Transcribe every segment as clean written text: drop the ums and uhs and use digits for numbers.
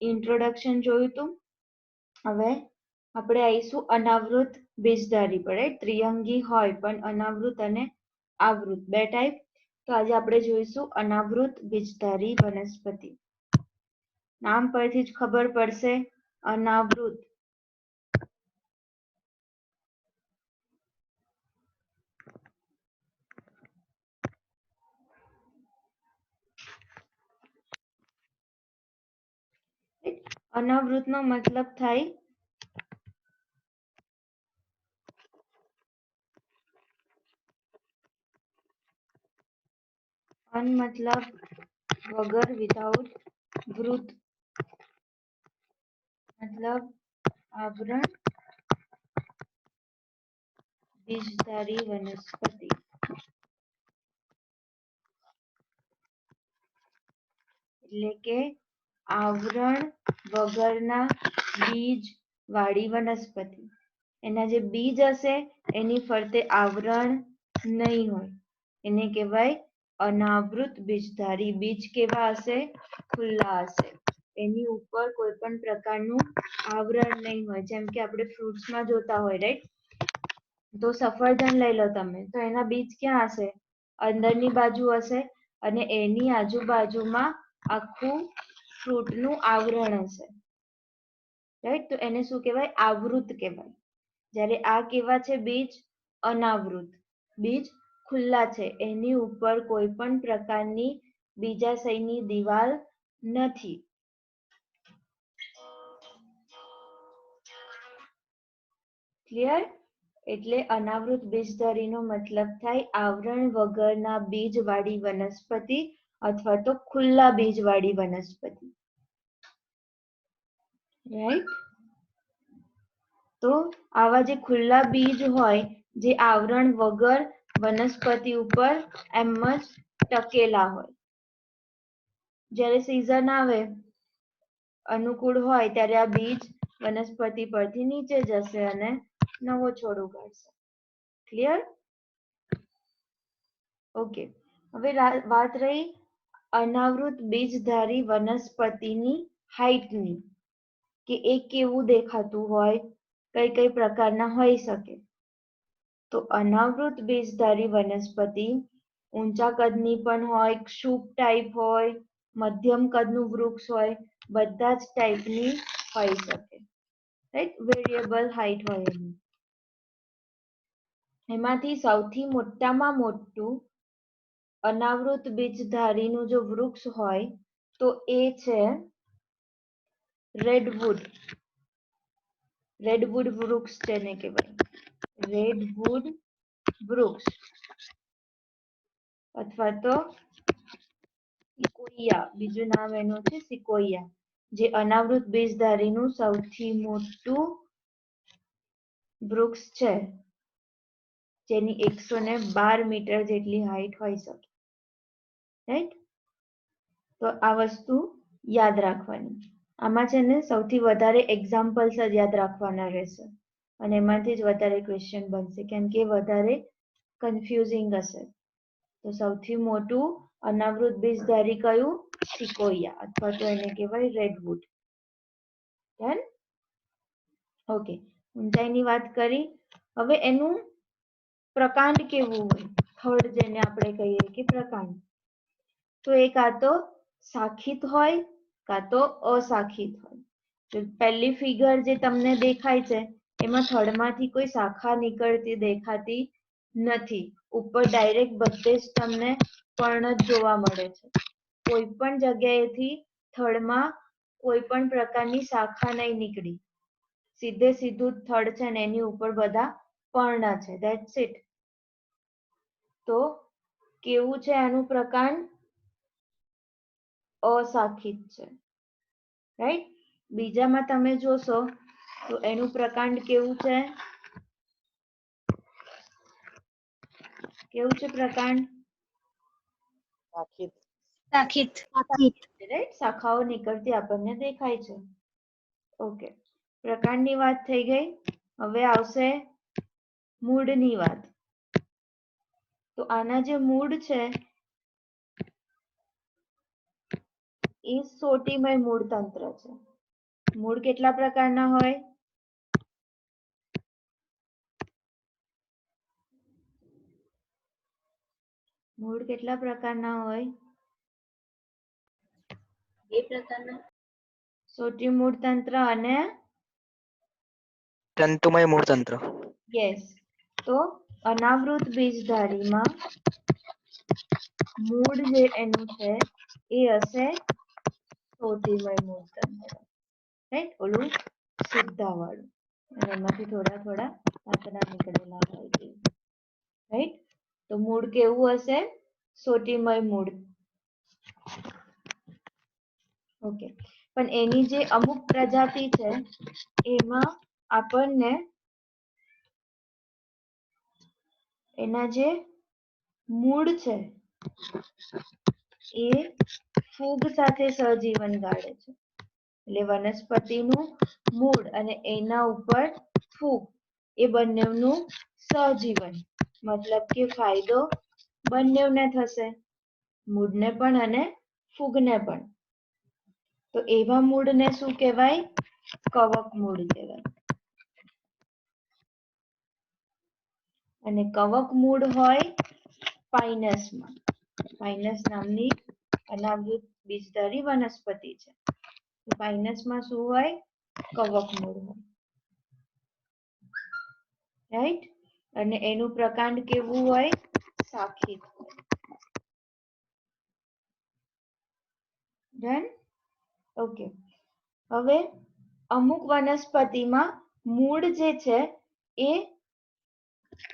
Introduction જોયું હતું. હવે આપણે આવીશું અનાવૃત બીજધારી પર. ત્રિઅંગી હોય પણ અનાવૃત અને આવૃત બે ટાઈપ. તો આજે આપણે જોઈશું અનાવૃત બીજધારી વનસ્પતિ. નામ પરથી જ ખબર પડશે અનાવૃત. અનાવૃત નો મતલબ થાય અન મતલબ વગર, વિધાઉટ, વૃત મતલબ આવરણ, બીજધારી વનસ્પતિ. એટલે કે આવરણ વગરના બીજ વાળી વનસ્પતિ. એના જે બીજ હશે એની ફરતે આવરણ નહીં હોય એને કહેવાય અનાવૃત બીજધારી. બીજ કેવા હશે? ખુલ્લા હશે. એની ઉપર કોઈ પણ પ્રકારનું આવરણ નહીં હોય. જેમ કે આપણે ફ્રૂટ્સમાં જોતા હોય, રાઈટ? તો સફરજન લઈ લો તમે, તો એના બીજ ક્યાં હશે? અંદરની બાજુ હશે અને એની આજુબાજુમાં આખું ફ્રૂટનું આવરણ હશે, રાઈટ? તો એને શું કહેવાય? આવૃત કહેવાય. જ્યારે આ કેવા છે બીજ? અનાવૃત. બીજ ખુલ્લા છે, એની ઉપર કોઈ પણ પ્રકારની બીજાશયની દિવાલ નથી. ક્લિયર? એટલે અનાવૃત બીજધારીનો મતલબ થાય આવરણ વગરના બીજવાળી વનસ્પતિ અથવા તો ખુલ્લા બીજવાળી વનસ્પતિ, રાઈટ? તો આવા જે ખુલ્લા બીજ હોય જે આવરણ વગર વનસ્પતિ ઉપર એમ જ ટકેલા હોય, જ્યારે સીઝન આવે અનુકૂળ હોય ત્યારે આ બીજ વનસ્પતિ પરથી નીચે જશે અને નવો છોડ ઉગાડશે. ક્લિયર? ઓકે. હવે વાત રહી અનાવૃત બીજધારી વનસ્પતિની હાઈટની, કે એ કેવું દેખાતું હોય, કઈ કઈ પ્રકારના હોઈ શકે. તો અનાવૃત બીજધારી વનસ્પતિ ઊંચા કદની પણ હોય, ક્ષુપ ટાઈપ હોય, મધ્યમ કદનું વૃક્ષ હોય, બધા જ ટાઈપની હોઈ શકે, રાઈટ? વેરિયેબલ હાઈટ હોય એની. એમાંથી સૌથી મોટામાં મોટું અનાવૃત બીજધારીનું જો વૃક્ષ હોય તો એ છે રેડવુડ. રેડવુડ વૃક્ષ જેને કહેવાય, રેડવુડ વૃક્ષ અથવા તો સિકોયા, બીજું નામ એનું છે સિકોયા, જે અનાવૃત બીજધારીનું સૌથી મોટું વૃક્ષ છે, જેની 112 મીટર જેટલી હાઈટ હોઈ શકે, રાઈટ? તો આ વસ્તુ યાદ રાખવાની. આમાં છે ને સૌથી વધારે એક્ઝામ્પલ્સ જ યાદ રાખવાના રહેશે અને એમાંથી જ વધારે ક્વેશ્ચન બનશે, કેમ કે વધારે કન્ફ્યુઝિંગ હશે. તો સૌથી મોટું અનાવૃત બીજધારી કયું? સિકોયા અથવા તો એને કહેવાય રેડવુડ. ડન? ઓકે. ઊંચાઈની વાત કરી. હવે એનું પ્રકાંડ કેવું હોય? થડ જેને આપણે કહીએ કે પ્રકાંડ. તો એ કાં તો શાખિત હોય કાં તો અશાખિત હોય. તો પહેલી ફિગર જે તમને દેખાય છે એમાં થડમાંથી કોઈ શાખા નીકળતી દેખાતી નથી. ઉપર ડાયરેક્ટ બધે જ તમને પર્ણ જ જોવા મળે છે. કોઈ પણ જગ્યાએથી થડમાં કોઈ પણ પ્રકારની શાખા નહીં નીકળી. સીધે સીધું થડ છે ને એની ઉપર બધા પર્ણ છે. That's it. તો કેવું છે આનું પ્રકાંડ? અશાખિત છે, રાઈટ? બીજામાં તમે જોશો તો એનું પ્રકાંડ કેવું છે? કેવું છે પ્રકાંડ? શાખિત. શાખિત. રાઈટ? શાખાઓ નીકળતી આપણને દેખાય છે. ઓકે. પ્રકાંડની વાત થઈ ગઈ. હવે આવશે મૂળની વાત. તો આના જે મૂળ છે એ સોટીમય મૂળ તંત્ર છે. મૂળ કેટલા પ્રકારના હોય? મૂળ કેટલા પ્રકારના હોય? 2 પ્રકારના. સોટી મૂળ તંત્ર અને તંતુમય મૂળતંત્ર. યસ. તો અનાવૃત બીજધારીમાં મૂળ જે એનું છે એ હશે સોટીમય મૂળતંત્ર, રાઈટ? ઓલું સીધા વાળું, અને એમાંથી થોડા થોડા પાતળા નીકળેલા હોય છે, રાઈટ? તો મૂળ કેવું હશે? સોટીમય મૂળ. ઓકે, પણ એની જે અમુક પ્રજાતિ છે એમાં આપણને એના જે મૂળ છે એ ફૂગ સાથે સહજીવન ગાળે છે. એટલે વનસ્પતિનું મૂળ અને એના ઉપર ફૂગ એ બંનેનું સહજીવન, મતલબ કે ફાયદો બંનેને થશે, મૂળને પણ અને ફૂગને પણ. તો એવા મૂળને શું કહેવાય? કવક મૂળ કહેવાય. અને કવક મૂળ હોય પાઇનસમાં. પાઇનસ નામની અનાવૃત બીજધારી વનસ્પતિ છે. પાઇનસમાં શું હોય? કવક મૂળ હોય, રાઈટ? અને એનું પ્રકાંડ કેવું હોય? શાખિત હોય. ડન? ઓકે. હવે અમુક વનસ્પતિમાં મૂળ જે છે એ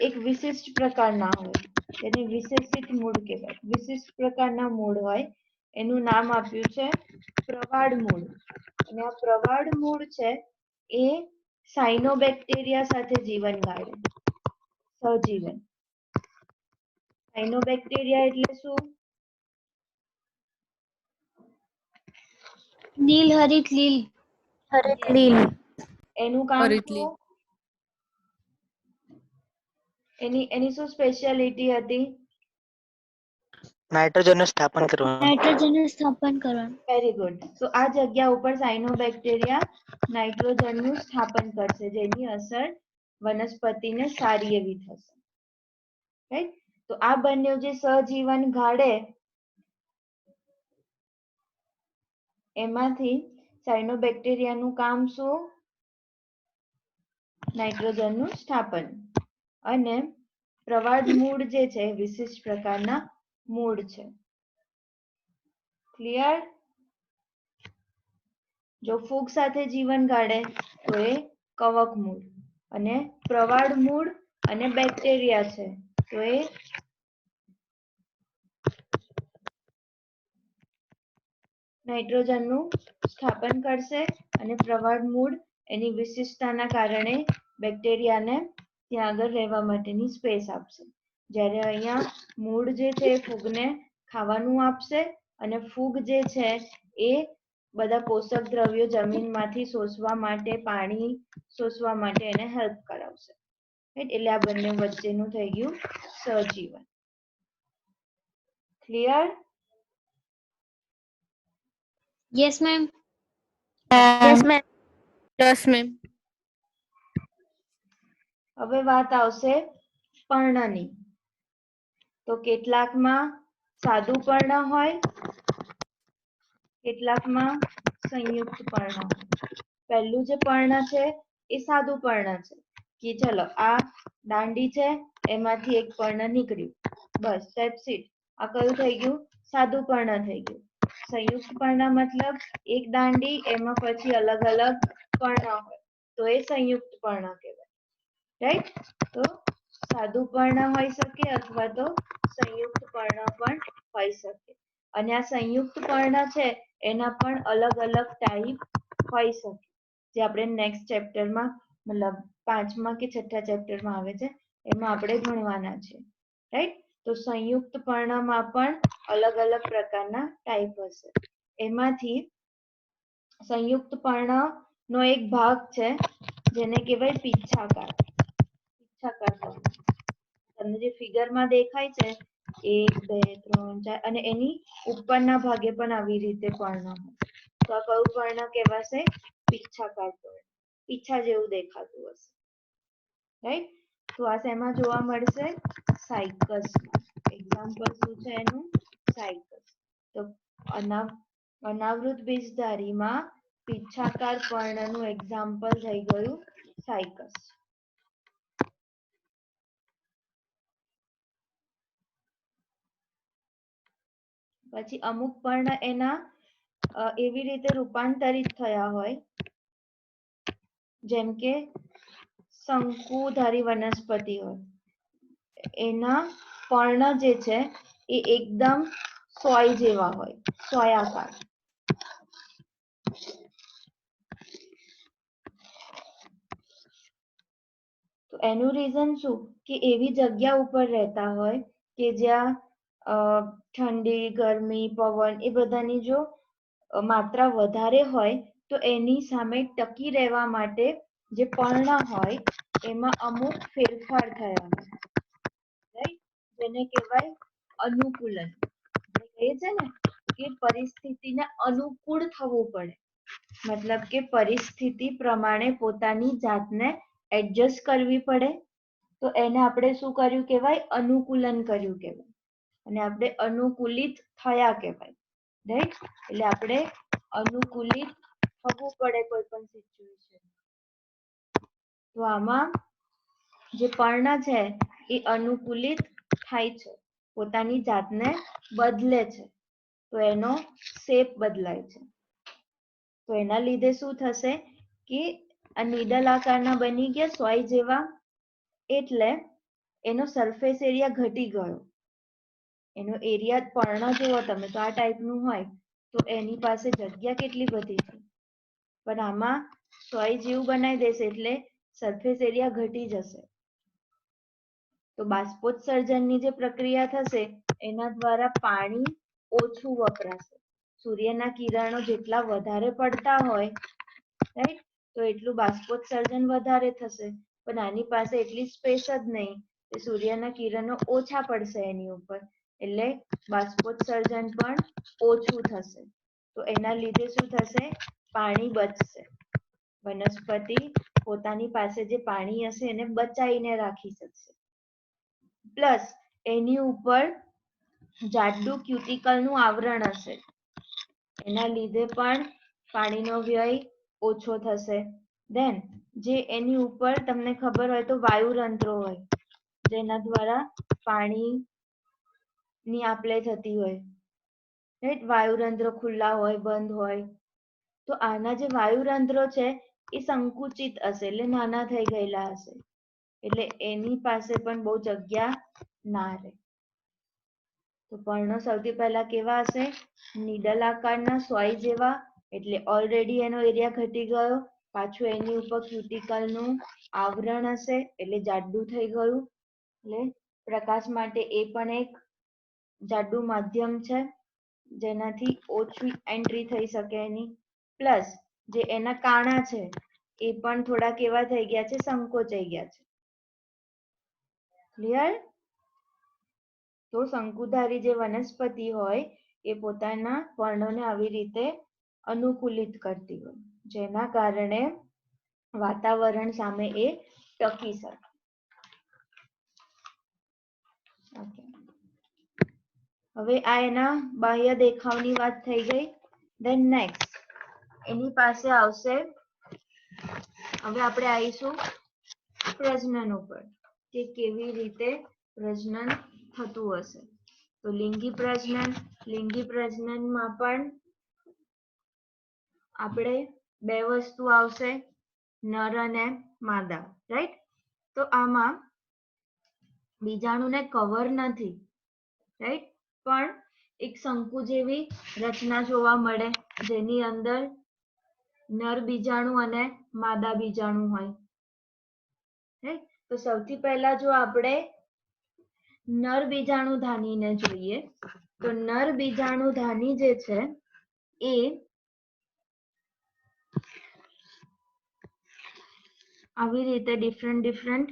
એક વિશિષ્ટ પ્રકારના હોય, તેને વિશેષિત મૂળ કહેવાય. વિશિષ્ટ પ્રકારના મૂળ હોય, એનું નામ આપ્યું છે પ્રવાળ મૂળ. અને આ પ્રવાળ મૂળ છે એ સાયનોબેક્ટેરિયા સાથે જીવન ગાળે, સહજીવન. સાયનોબેક્ટેરિયા એટલે શું? નીલહરિત લીલ. એનું કામ હરિતલી. શું? એની શું સ્પેશિયાલિટી હતી? નાઇટ્રોજનનું સ્થાપન કરવાનું. નાઇટ્રોજનનું સ્થાપન કરવાનું. Very good. તો આ જગ્યા ઉપર સાયનોબેક્ટેરિયા નાઇટ્રોજનનું સ્થાપન કરશે, જેની અસર વનસ્પતિને સારી એવી થશે, રાઈટ? તો આ બંને જે સહજીવન ગાળે એમાંથી સાયનોબેક્ટેરિયાનું કામ શું? નાઇટ્રોજનનું સ્થાપન. અને પ્રવાળ મૂળ જે છે વિશિષ્ટ પ્રકારના મૂળ છે. ક્લિયર? જો ફૂગ સાથે જીવન ગાળે તો એ કવક મૂળ, અને પ્રવાળ મૂળ અને બેક્ટેરિયા છે તો એ નાઇટ્રોજનનું સ્થાપન કરશે. અને પ્રવાળ મૂળ એની વિશિષ્ટતાના કારણે બેક્ટેરિયાને ત્યાં આગળ રહેવા માટેની સ્પેસ આપશે. જ્યારે અહીંયા મૂળ જે છે એ ફૂગને ખાવાનું આપશે, અને ફૂગ જે છે એ બધા પોષક દ્રવ્યો જમીનમાંથી શોષવા માટે, પાણી શોષવા માટે એને હેલ્પ કરાવશે, રાઈટ? એટલે આ બંને વચ્ચેનું થઈ ગયું સહજીવન. Clear? Yes ma'am. Yes ma'am. Yes ma'am. હવે વાત આવશે પર્ણની. તો કેટલાકમાં સાદું પર્ણ હોય, કેટલાકમાં સંયુક્ત પર્ણ હોય. પહેલું જે પર્ણ છે એ સાદું પર્ણ છે, કે ચલો આ દાંડી છે, એમાંથી એક પર્ણ નીકળ્યું, બસ ધેટ્સ ઇટ. આ કયું થઈ ગયું? સાદું પર્ણ થઈ ગયું. સંયુક્ત પર્ણ મતલબ એક દાંડી, એમાં પછી અલગ અલગ પર્ણ હોય, તો એ સંયુક્ત પર્ણ કહેવાય, રાઈટ? તો સાદું પર્ણ હોઈ શકે અથવા તો સંયુક્ત પર્ણ પણ હોઈ શકે. અને આ સંયુક્ત પર્ણ છે એના પણ અલગ અલગ ટાઈપ હોઈ શકે, જે આપણે નેક્સ્ટ ચેપ્ટરમાં, મતલબ 5મા કે 6થા ચેપ્ટરમાં આવે છે, એમાં આપણે ભણવાના છે, રાઈટ? તો સંયુક્ત પર્ણમાં પણ અલગ અલગ પ્રકારના ટાઈપ હશે. એમાંથી સંયુક્ત પર્ણનો એક ભાગ છે જેને કહેવાય પીચ્છાકાર. પીચ્છાકાર પર્ણ. તમને જે ફિગરમાં દેખાય છે 1 2 3 4, અને એની ઉપરના ભાગે પણ આવી રીતે પર્ણ હોય, તો આ કયું પર્ણ કહેવાશે? પીચ્છાકાર પર્ણ, પીછા જેવું દેખાતું હશે, રાઈટ? તો આ શેમાં જોવા મળશે? સાયકસમાં. એક્ઝામ્પલ શું છે એનું? સાયકસ. તો અનાવૃત બીજધારીમાં પીચ્છાકાર પર્ણનું એક્ઝામ્પલ થઈ ગયું સાયકસ. પછી અમુક પર્ણ એના એવી રીતે રૂપાંતરિત થયા હોય, જેમ કે શંકુધારી વનસ્પતિ હોય, એના પર્ણ જે છે એ એકદમ સોય જેવા હોય, સોયાકાર. તો એનું રીઝન શું? કે એવી જગ્યા ઉપર રહેતા હોય કે જ્યાં ઠંડી, ગરમી, પવન એ બધાની જો માત્રા વધારે હોય તો એની સામે ટકી રહેવા માટે જે પર્ણ હોય એમાં અમુક ફેરફાર થયા હોય, રાઈટ? જેને કહેવાય અનુકૂલન. એ છે ને કે પરિસ્થિતિને અનુકૂળ થવું પડે, મતલબ કે પરિસ્થિતિ પ્રમાણે પોતાની જાતને એડજસ્ટ કરવી પડે. તો એને આપણે શું કર્યું કહેવાય? અનુકૂલન કર્યું કહેવાય. અને આપણે અનુકૂલિત થયા કહેવાય, રાઈટ? એટલે આપણે અનુકૂલિત થવું પડે કોઈ પણ સિચ્યુએશન. તો આમાં જે પર્ણ છે એ અનુકૂલિત થાય છે, પોતાની જાતને બદલે છે, તો એનો શેપ બદલાય છે. તો એના લીધે શું થશે કે આ નીડલ આકારના બની ગયા સોય જેવા, એટલે એનો સરફેસ એરિયા ઘટી ગયો. એનો એરિયા પર્ણ જુઓ તમે તો આ ટાઈપનું હોય તો એની પાસે જગ્યા કેટલી બધી છે, પણ આમાં સોય જેવું બનાવી દેશે એટલે સરફેસ એરિયા ઘટી જશે. તો બાષ્પોત્સર્જનની જે પ્રક્રિયા થશે એના દ્વારા પાણી ઓછું વપરાશે. સૂર્યના કિરણો જેટલા વધારે પડતા હોય, રાઈટ, તો એટલું બાષ્પોત્સર્જન વધારે થશે. પણ આની પાસે એટલી સ્પેસ જ નહીં, કે સૂર્યના કિરણો ઓછા પડશે એની ઉપર, એટલે બાષ્પોત્સર્જન પણ ઓછું થશે. તો એના લીધે શું થશે? પાણી બચશે. વનસ્પતિ પોતાની પાસે જે પાણી હશે એને બચાવીને રાખી શકશે. પ્લસ એની ઉપર જાડું ક્યુટિકલનું આવરણ હશે, એના લીધે પણ પાણીનો વ્યય ઓછો થશે. ધેન જે એની ઉપર તમને ખબર હોય તો વાયુરંધ્રો હોય, જેના દ્વારા પાણીની આપ-લે થતી હોય, રાઈટ? વાયુરંધ્રો ખુલ્લા હોય, બંધ હોય. તો આના જે વાયુરંધ્રો છે એ સંકુચિત હશે, એટલે નાના થઈ ગયેલા હશે, એટલે એની પાસે પણ બહુ જગ્યા ના રહે. તો પર્ણો સૌથી પહેલા કેવા હશે? નીડલ આકારના, સોય જેવા, એટલે ઓલરેડી એનો એરિયા ઘટી ગયો. પાછું એની ઉપર ક્યુટિકલનું આવરણ હશે, એટલે જાડું થઈ ગયું. એટલે પ્રકાશ માટે એ પણ એક જાડું માધ્યમ છે, જેનાથી ઓછી એન્ટ્રી થઈ શકે એની. પ્લસ જે એના કાણા છે એ પણ થોડા કેવા થઈ ગયા છે? સંકોચાઈ ગયા છે. ક્લિયર? તો શંકુધારી જે વનસ્પતિ હોય એ પોતાના પર્ણોને આવી રીતે અનુકૂલિત કરતી હોય, જેના કારણે વાતાવરણ સામે એ ટકી શકે. હવે આ એના બાહ્ય દેખાવની વાત થઈ ગઈ. ધેન નેક્સ્ટ એની પાસે આવશે, હવે આપણે આવીશું પ્રજનન ઉપર, કે કેવી રીતે પ્રજનન થતું હશે. તો લિંગી પ્રજનનમાં પણ આપણે બે વસ્તુ આવશે, નર અને માદા, રાઈટ? તો આમાં બીજાણુને કવર નથી, રાઈટ, પણ એક શંકુ જેવી રચના જોવા મળે, જેની અંદર નર બીજાણુ અને માદા બીજાણુ હોય, રાઈટ? તો સૌથી પહેલા જો આપણે નર બીજાણુધાનીને જોઈએ, તો નર બીજાણુધાની જે છે એ આવી રીતે ડિફરન્ટ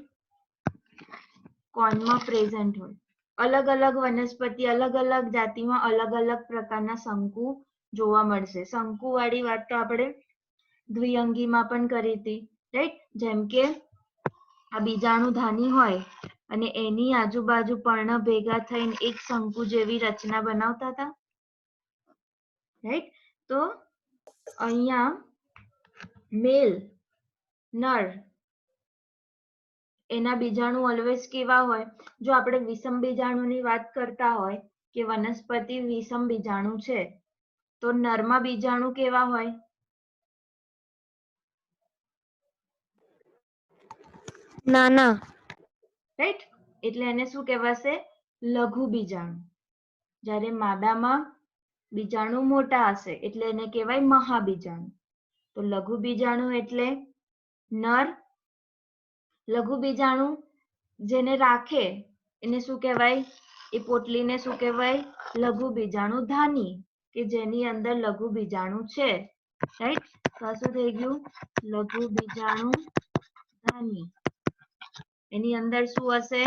કોનમાં પ્રેઝન્ટ હોય. અલગ અલગ વનસ્પતિ, અલગ અલગ જાતિમાં અલગ અલગ પ્રકારના શંકુ જોવા મળશે. શંકુ વાળી વાત તો આપણે દ્વિઅંગીમાં પણ કરી હતી, રાઈટ? જેમ કે આ બીજાણુ ધાની હોય અને એની આજુબાજુ પર્ણ ભેગા થઈને એક શંકુ જેવી રચના બનાવતા હતા, રાઈટ? તો અહીંયા મેલ નર એના બીજાણુ ઓલવેઝ કેવા હોય? જો આપણે વિષમ બીજાણુની વાત કરતા હોય કે વનસ્પતિ વિષમ બીજાણુ છે, તો નરમાં બીજાણુ કેવા હોય? નાના. રાઈટ? એટલે એને શું કહેવાશે? લઘુ બીજાણુ. જ્યારે માદામાં બીજાણુ મોટા હશે એટલે એને કહેવાય મહાબીજાણુ. તો લઘુ બીજાણુ એટલે નર. લઘુ બીજાણુ જેને રાખે એને શું કહેવાય? એ પોટલીને શું કહેવાય? લઘુ બીજાણુ ધાની, કે જેની અંદર લઘુ બીજાણુ છે, રાઈટ? તો આ શું થઈ ગયું? લઘુ બીજાણુ ધાની. એની અંદર શું હશે?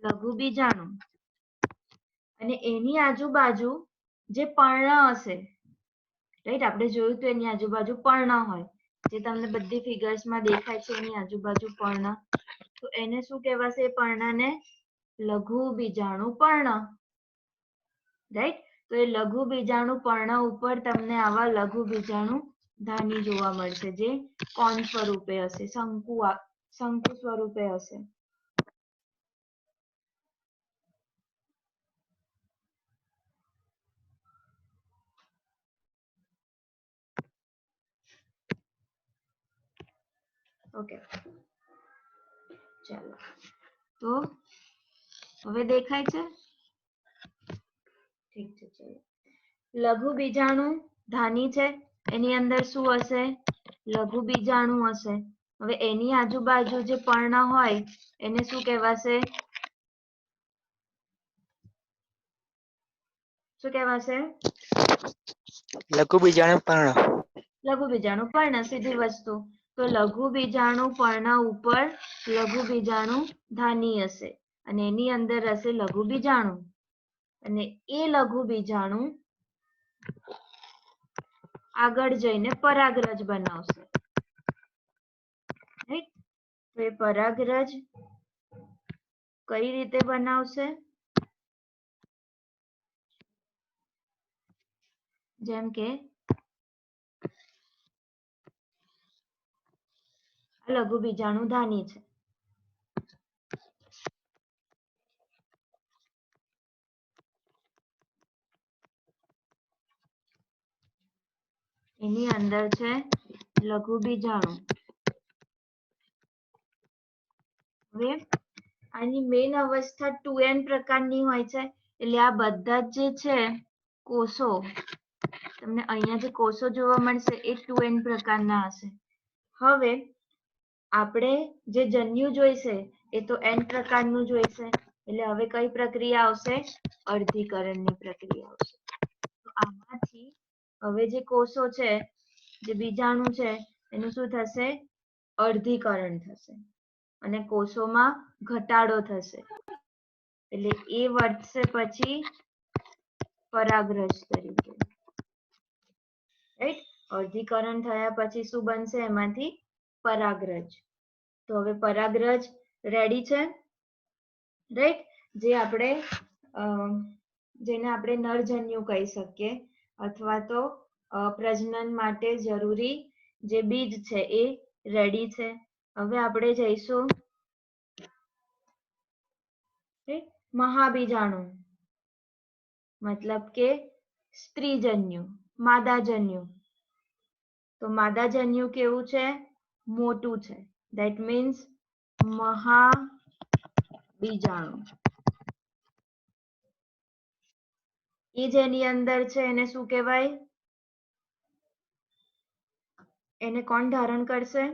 લઘુ બીજાણુ. અને એની આજુબાજુ જે પર્ણ હશે, રાઈટ? આપણે જોયું તો એની આજુબાજુ પર્ણ હોય, જે તમને બધી ફિગર્સમાં દેખાય છે એની આજુબાજુ પર્ણ. તો એને શું કહેવાશે? એ પર્ણને લઘુ બીજાણુ પર્ણ, રાઈટ? તો એ લઘુ બીજાણુ પર્ણ ઉપર તમને આવા લઘુ બીજાણુ ધાની જોવા મળશે, જે કોણ સ્વરૂપે હશે, શંકુ સ્વરૂપે હશે. ઓકે, ચાલો. તો હવે દેખાય છે? ઠીક છે, ચલો. લઘુ બીજાણુ ધાની છે, એની અંદર શું હશે? લઘુ બીજાણુ હશે. હવે એની આજુબાજુ જે પર્ણ હોય એને શું કહેવાશે? શું કહેવાશે? લઘુ બીજાણુ પર્ણ. લઘુ બીજાણુ પર્ણ, સીધી વસ્તુ. તો લઘુ બીજાણુ પર્ણ ઉપર લઘુ બીજાણુ ધાની હશે અને એની અંદર હશે લઘુ બીજાણુ, અને એ લઘુ બીજાણુ આગળ જઈને પરાગરજ બનાવશે, રાઈટ? તો એ પરાગરજ કઈ રીતે બનાવશે? જેમ કે લઘુ બીજાણુ ધાની છે, એની અંદર છે લઘુ બીજાણુ. હવે આની મેઇન અવસ્થા 2n પ્રકારની હોય છે, એટલે આ બધા જ જે છે કોષો, તમને અહીંયા જે કોષો જોવા મળશે એ 2n પ્રકારના હશે. હવે આપણે જે જન્યુ જોઈશે એ તો n પ્રકારનું જોઈશે, એટલે હવે કઈ પ્રક્રિયા આવશે? અર્ધીકરણની પ્રક્રિયા આવશે. તો આમાંથી હવે જે કોષો છે, જે બીજાણુ છે, એનું શું થશે? અર્ધીકરણ થશે અને કોષોમાં ઘટાડો થશે, એટલે એ વધશે પછી પરાગરજ તરીકે, રાઈટ? અર્ધીકરણ થયા પછી શું બનશે એમાંથી? પરાગરજ. તો હવે પરાગરજ રેડી છે, રાઈટ? જે આપણે જેને આપણે નરજન્યુ કહી શકીએ, અથવા તો પ્રજનન માટે જરૂરી જે બીજ છે એ રેડી છે. હવે આપણે જઈશું મહાબીજાણુ, મતલબ કે સ્ત્રીજન્યુ, માદાજન્યુ. તો માદાજન્યુ કેવું છે? મોટું છે. That means મહાબીજાણુ. એ જેની અંદર છે એને શું કહેવાય? એને કોણ ધારણ કરશે?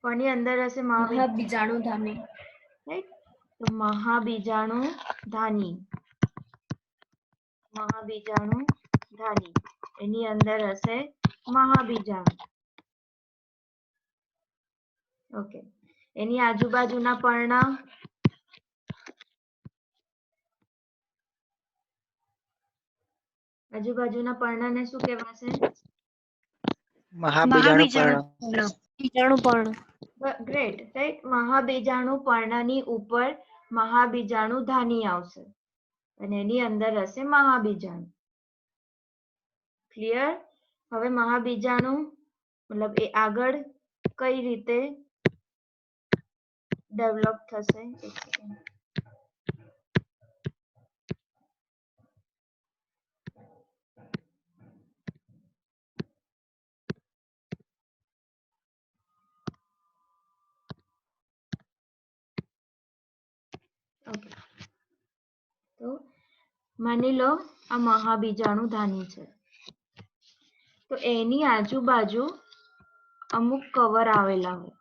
કોની અંદર હશે? મહાબીજાણુ ધાની. રાઈટ? તો મહાબીજાણુ ધાની. મહાબીજાણુ ધાની એની અંદર હશે મહાબીજાણુ. ઓકે, એની આજુબાજુના પર્ણ આજુબાજુના પર્ણને શું કહેવાશે? મહાબીજાણુ પર્ણ. બીજાણુપર્ણ. Great, right. મહાબીજાણુ પર્ણની ઉપર મહાબીજાણુ ધાની આવશે અને એની અંદર હશે મહાબીજાણુ. ક્લિયર? હવે મહાબીજાણુ મતલબ એ આગળ કઈ રીતે ડેવલપ થશે? એક સેકન્ડ. ઓકે, તો માની લો આ મહાબીજાણુ ધાની છે, તો એની આજુબાજુ અમુક કવર આવેલા હોય,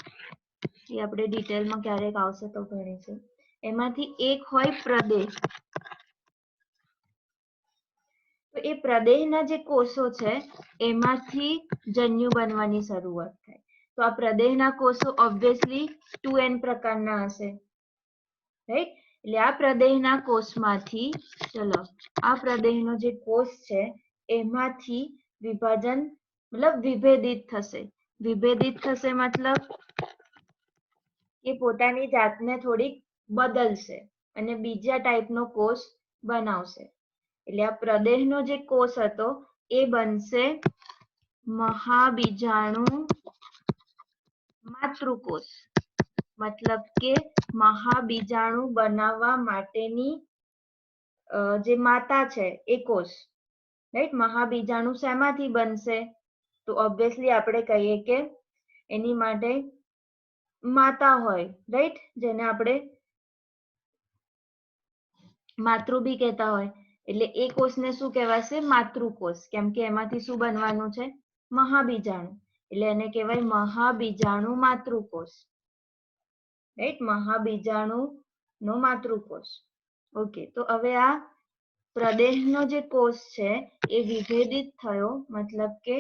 એ આપણે ડિટેલમાં ક્યારેક આવશે તો ભણીશું. એમાંથી એક હોય પ્રદેહ. તો એ પ્રદેહના જે કોષો છે એમાંથી જન્યુ બનવાની શરૂઆત થાય. તો આ પ્રદેહના કોષો ઓબ્વિયસલી 2n પ્રકારના હશે, રાઈટ? એટલે આ પ્રદેહના કોષમાંથી, ચલો, આ પ્રદેહનો જે કોષ છે એમાંથી વિભાજન મતલબ વિભેદિત થશે. વિભેદિત થશે મતલબ એ પોતાની જાતને થોડીક બદલશે અને બીજા ટાઈપનો કોષ બનાવશે. એટલે આ પ્રદેહનો જે કોષ હતો એ બનશે મહાબીજાણુ માતૃકોષ. મતલબ કે મહાબીજાણુ બનાવવા માટેની જે માતા છે એ કોષ, રાઈટ? મહાબીજાણુ શેમાંથી બનશે? તો ઓબ્વિયસલી આપણે કહીએ કે એની માટે માતા હોય, રાઈટ? જેને આપણે માતૃ બી કહેતા હોય. એટલે એ કોષને શું કહેવાશે? માતૃકોષ. કેમ કે એમાંથી શું બનવાનું છે? મહાબીજાણુ. એટલે એને કહેવાય મહાબીજાણુ માતૃકોષ, રાઈટ? મહાબીજાણુ નો માતૃકોષ. ઓકે, તો હવે આ પ્રદેહનો જે કોષ છે એ વિભેદિત થયો, મતલબ કે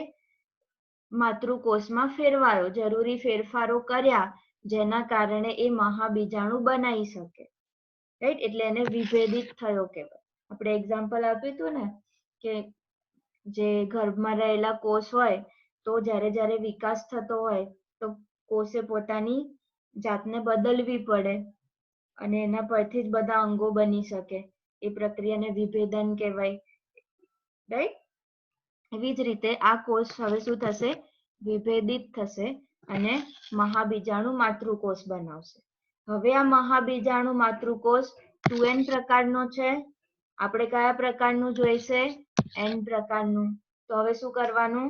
માતૃકોષમાં ફેરવાયો, જરૂરી ફેરફારો કર્યા જેના કારણે એ મહાબીજાણુ બનાવી શકે, રાઈટ? એટલે એને વિભેદિત થયો કહેવાય. આપણે એક્ઝામ્પલ આપ્યું હતું ને કે જે ગર્ભમાં રહેલા કોષ હોય તો જ્યારે વિકાસ થતો હોય તો કોષે પોતાની જાતને બદલવી પડે અને એના પરથી જ બધા અંગો બની શકે. એ પ્રક્રિયાને વિભેદન કહેવાય, રાઈટ? એવી જ રીતે આ કોષ હવે શું થશે? વિભેદિત થશે અને મહાબીજાણુ માતૃકોષ બનાવશે. હવે આ મહાબીજાણુ માતૃકોષ 2n પ્રકારનો છે. આપણે કયા પ્રકારનું જોઈશે? n પ્રકારનું. તો હવે શું કરવાનું?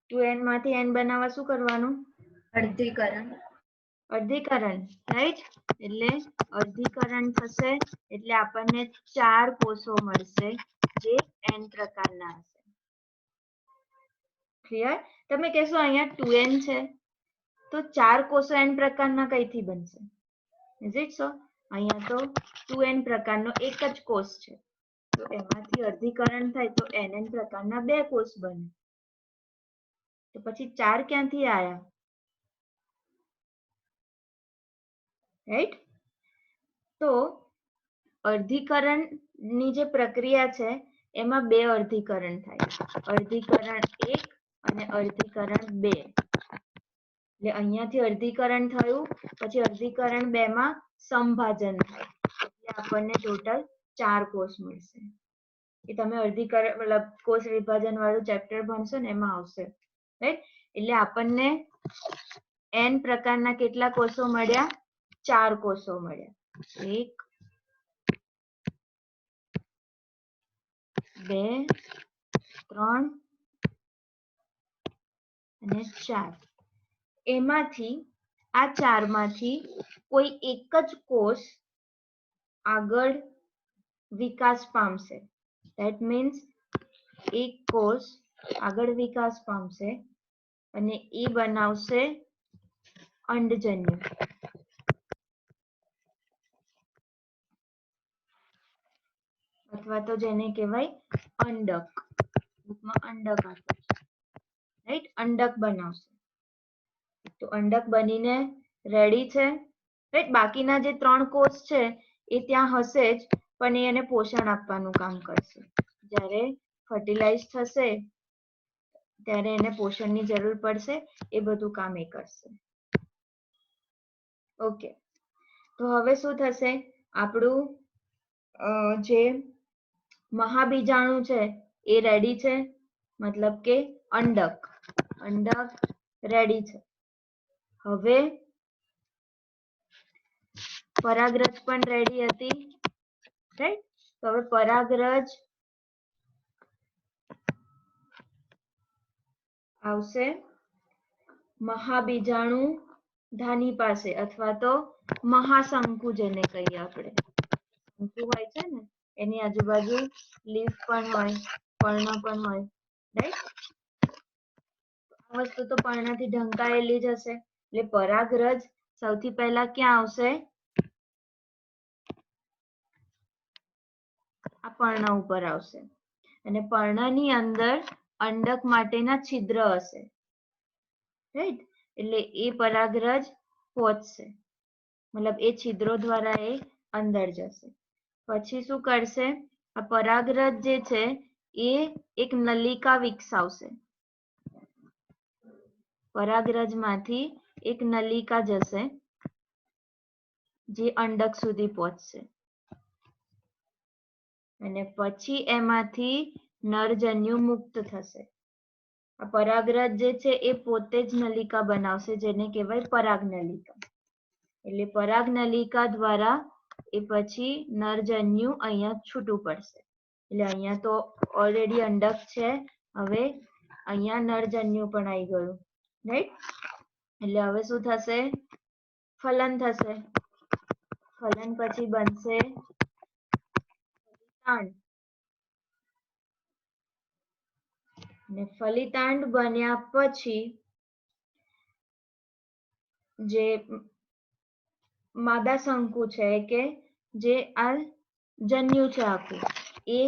ટુ n માંથી n બનાવવા શું કરવાનું? અર્ધીકરણ. અર્ધીકરણ, રાઈટ? એટલે અર્ધીકરણ થશે એટલે આપણને 4 કોષો મળશે જે n પ્રકારના હશે. ક્લિયર? તમે કહેશો અહીંયા 2n છે તો 4 કોષો n પ્રકારના કઈથી બનશે? Is it so? અહીંયા તો 2n પ્રકારનો એક જ કોષ છે, તો એમાંથી અર્ધીકરણ થાય તો nn પ્રકારના 2 કોષ બને. તો પછી 4 ક્યાંથી આયા? રાઈટ? તો અર્ધીકરણની જે પ્રક્રિયા છે એમાં 2 અર્ધીકરણ થાય, અર્ધીકરણ 1 અને અર્ધીકરણ 2. એટલે અહીંયાથી અર્ધીકરણ થયું, પછી અર્ધીકરણ 2 માં સંભાજન થાય એટલે આપણને ટોટલ 4 કોષ મળશે. એ તમે અર્ધીકરણ મતલબ કોષ વિભાજન વાળું ચેપ્ટર ભણશો ને એમાં આવશે, રાઈટ? એટલે આપણને n પ્રકારના કેટલા કોષો મળ્યા? 4 કોષો મળ્યા. 1 2 3 અને 4. એમાંથી આ 4 માંથી કોઈ એક જ કોષ આગળ વિકાસ પામશે. ધેટ મીન્સ એક કોષ આગળ વિકાસ પામશે અને એ બનાવશે અંડજન્યુ. અથવા તો જેને કહેવાય અંડક. ટૂંકમાં અંડક આપે છે, રાઈટ? અંડક બનાવશે. તો અંડક બનીને રેડી છે, રાઈટ? બાકીના જે 3 કોષ છે એ ત્યાં હશે જ, પણ એ એને પોષણ આપવાનું કામ કરશે. જ્યારે ફર્ટિલાઇઝ થશે ત્યારે એને પોષણની જરૂર પડશે, એ બધું કામ એ કરશે. ઓકે, તો હવે શું થશે? આપણું જે મહાબીજાણુ છે એ રેડી છે, મતલબ કે અંડક રેડી છે. હવે પરાગરજ પણ રેડી હતી, રાઈટ? તો હવે પરાગરજ આવશે મહાબીજાણુ ધાની પાસે, અથવા તો મહાશંકુ જેને કહીએ આપણે. શંકુ હોય છે ને, એની આજુબાજુ લીફ પણ હોય, પર્ણ પણ હોય, રાઈટ? આ વસ્તુ તો પર્ણથી ઢંકાયેલી જ હશે, એટલે પરાગરજ સૌથી પહેલા ક્યાં આવશે? આ પર્ણ ઉપર આવશે, અને પર્ણની અંદર અંડક માટેના છિદ્ર હશે, રાઈટ? એટલે એ પરાગરજ પહોંચશે, મતલબ એ છિદ્રો દ્વારા એ અંદર જશે. પછી શું કરશે? આ પરાગરજ જે છે એ એક નલિકા વિકસાવશે. પરાગરજમાંથી એક નલિકા જશે જે અંડક સુધી પહોંચશે, અને પછી એમાંથી નરજન્યુ મુક્ત થશે. આ પરાગરજ જે છે એ પોતે જ નલિકા બનાવશે, જેને કહેવાય પરાગનલિકા. એટલે પરાગનલિકા દ્વારા એ પછી નરજન્યુ અહીંયા છૂટું પડશે. એટલે અહીંયા તો ઓલરેડી અંડક છે, હવે અહીંયા નરજન્યુ પણ આવી ગયું, રાઈટ? એટલે હવે શું થશે? ફલન થશે. ફલન પછી બનશે ફલિતાંડ. અને ફલિતાંડ બન્યા પછી જે માદા શંકુ છે કે જે આ જન્યુ છે આખું, એ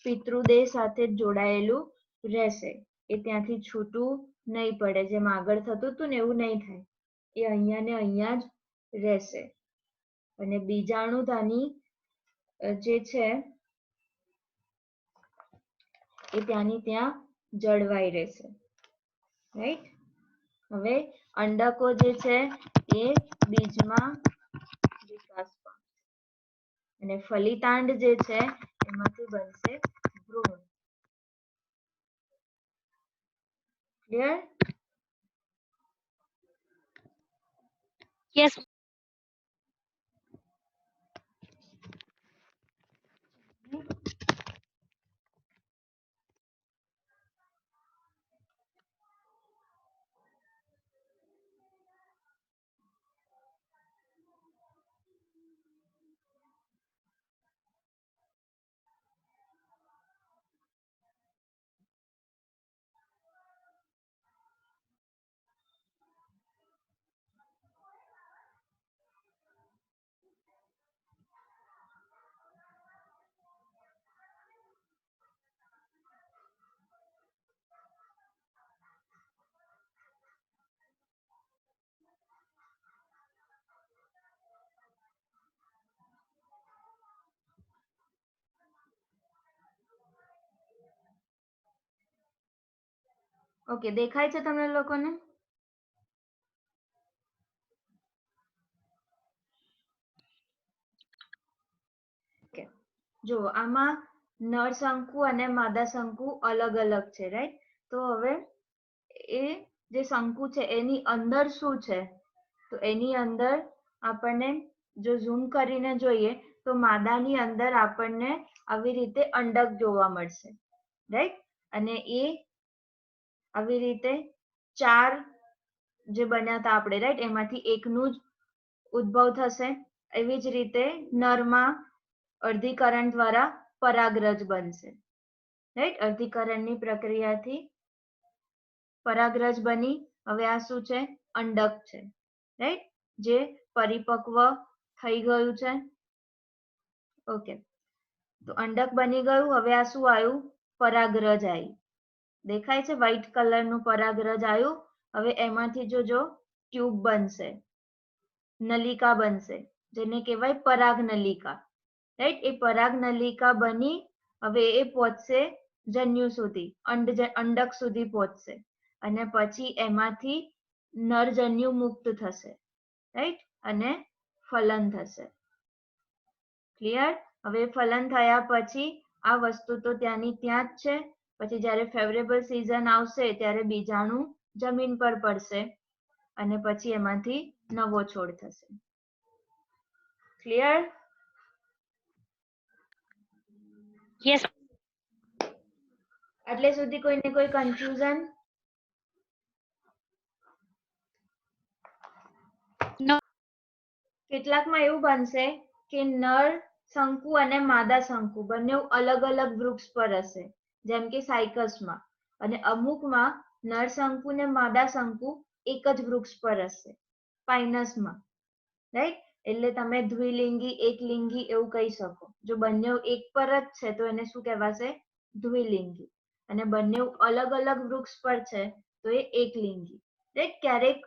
પિતૃદેહ સાથે જોડાયેલું રહેશે. એ ત્યાંથી છૂટું નહીં પડે. જેમ આગળ થતું હતું ને એવું નહીં થાય, એ અહીંયા ને અહીંયા જ રહેશે. અને બીજાણુધાની જે છે એ ત્યાંની ત્યાં જળવાઈ રહેશે, રાઈટ? હવે અંડકો જે છે એ બીજમાં વિકાસ પામશે, અને ફલિતાંડ જે છે એમાંથી બનશે ભ્રૂણ. ક્લિયર? યસ. ઓકે, દેખાય છે તમને લોકોને? જો આમાં નરશંકુ અને માદા શંકુ અલગ અલગ છે, રાઈટ? તો હવે એ જે શંકુ છે એની અંદર શું છે? તો એની અંદર આપણને જો ઝૂમ કરીને જોઈએ તો માદાની અંદર આપણને આવી રીતે અંડક જોવા મળશે, રાઈટ? અને એ આવી રીતે 4 જે બન્યા હતા આપણે, રાઈટ? એમાંથી એકનું જ ઉદ્ભવ થશે. એવી જ રીતે નરમાં અર્ધીકરણ દ્વારા પરાગરજ બનશે, રાઈટ? અર્ધીકરણની પ્રક્રિયાથી પરાગરજ બની. હવે આ શું છે? અંડક છે, રાઈટ? જે પરિપક્વ થઈ ગયું છે. ઓકે, તો અંડક બની ગયું. હવે આ શું આવ્યું? પરાગરજ આવી. દેખાય છે? વ્હાઈટ કલરનું પરાગરજ આવ્યું. હવે એમાંથી જો ટ્યુબ બનશે, નલિકા બનશે, જેને કહેવાય પરાગનલિકા. રાઈટ. એ પરાગનલિકા બની હવે એ પહોંચશે જન્યુ સુધી, અંડક સુધી પહોંચશે અને પછી એમાંથી નરજન્યુ મુક્ત થશે, રાઈટ, અને ફલન થશે. ક્લિયર? હવે ફલન થયા પછી આ વસ્તુ તો ત્યાંની ત્યાં જ છે. પછી જ્યારે ફેવરેબલ સીઝન આવશે ત્યારે બીજાણુ જમીન પર પડશે અને પછી એમાંથી નવો છોડ થશે. ક્લિયર? યસ એટલે સુધી કોઈને કોઈ કન્ફ્યુઝન? નો કેટલાકમાં એવું બનશે કે નર શંકુ અને માદા શંકુ બંને અલગ અલગ વૃક્ષ પર હશે, જેમ કે સાયકસમાં, અને અમુકમાં નર શંકુ ને માદા શંકુ એક જ વૃક્ષ પર હશે, પાઇનસમાં, રાઈટ. એટલે તમે દ્વિલિંગી, એકલિંગી એવું કહી શકો. જો બંને એક પર જ છે તો એને શું કહેવાશે? દ્વિલિંગી. અને બંને અલગ અલગ વૃક્ષ પર છે તો એ એકલિંગી, રાઈટ. ક્યારેક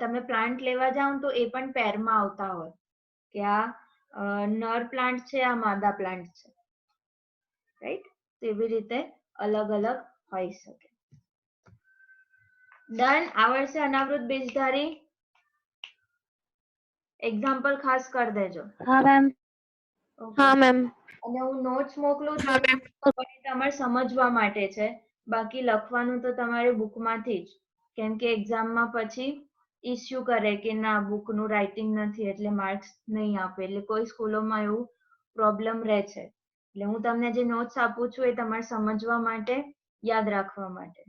તમે પ્લાન્ટ લેવા જાઓ તો એ પણ પેરમાં આવતા હોય કે આ નર પ્લાન્ટ છે, આ માદા પ્લાન્ટ છે, રાઈટ. એવી રીતે અલગ અલગ હોઈ શકે. ડન. આવડશે અનાવૃત બીજધારી? એક્ઝામ્પલ ખાસ કરી દેજો. હા મેમ Okay. હા મેમ અને હું નોટ્સ મોકલું છું પણ એ તમારે સમજવા માટે છે, બાકી લખવાનું તો તમારે બુકમાંથી જ, કેમ કે એક્ઝામમાં પછી ઇસ્યુ કરે કે ના બુકનું રાઇટિંગ નથી એટલે માર્ક્સ નહીં આપે. એટલે કોઈ સ્કૂલોમાં એવું પ્રોબ્લેમ રહે છે. એટલે હું તમને જે નોટ્સ આપું છું એ તમારે સમજવા માટે, યાદ રાખવા માટે,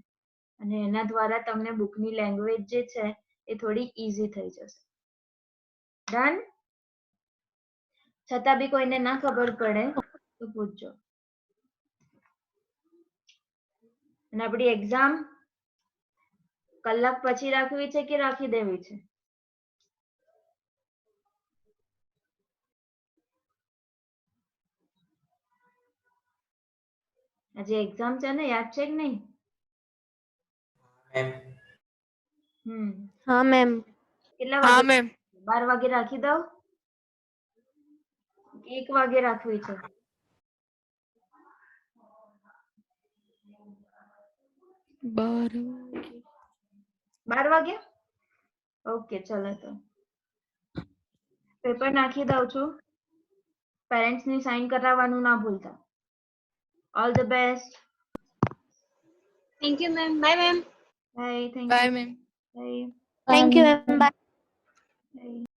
અને એના દ્વારા તમને બુકની લેંગ્વેજ જે છે એ થોડી ઈઝી થઈ જશે. ડન? છતાં બી કોઈને ના ખબર પડે તો પૂછજો. અને આપણી એક્ઝામ કલાક પછી રાખવી છે કે રાખી દેવી છે? આજે એક્ઝામ છે ને, યાદ છે કે નહીં? હા મેમ કેટલા હા વાગે? મેમ 12 વાગે રાખી દઉં? 1 વાગે રાખવી છે? 12 વાગે? ઓકે, ચલો તો પેપર નાખી દઉં છું. પેરેન્ટ્સની સાઇન કરાવવાનું ના ભૂલતા. All the best. Thank you ma'am. Bye ma'am. Bye. Thank bye you. Ma'am bye. Thank you ma'am bye by.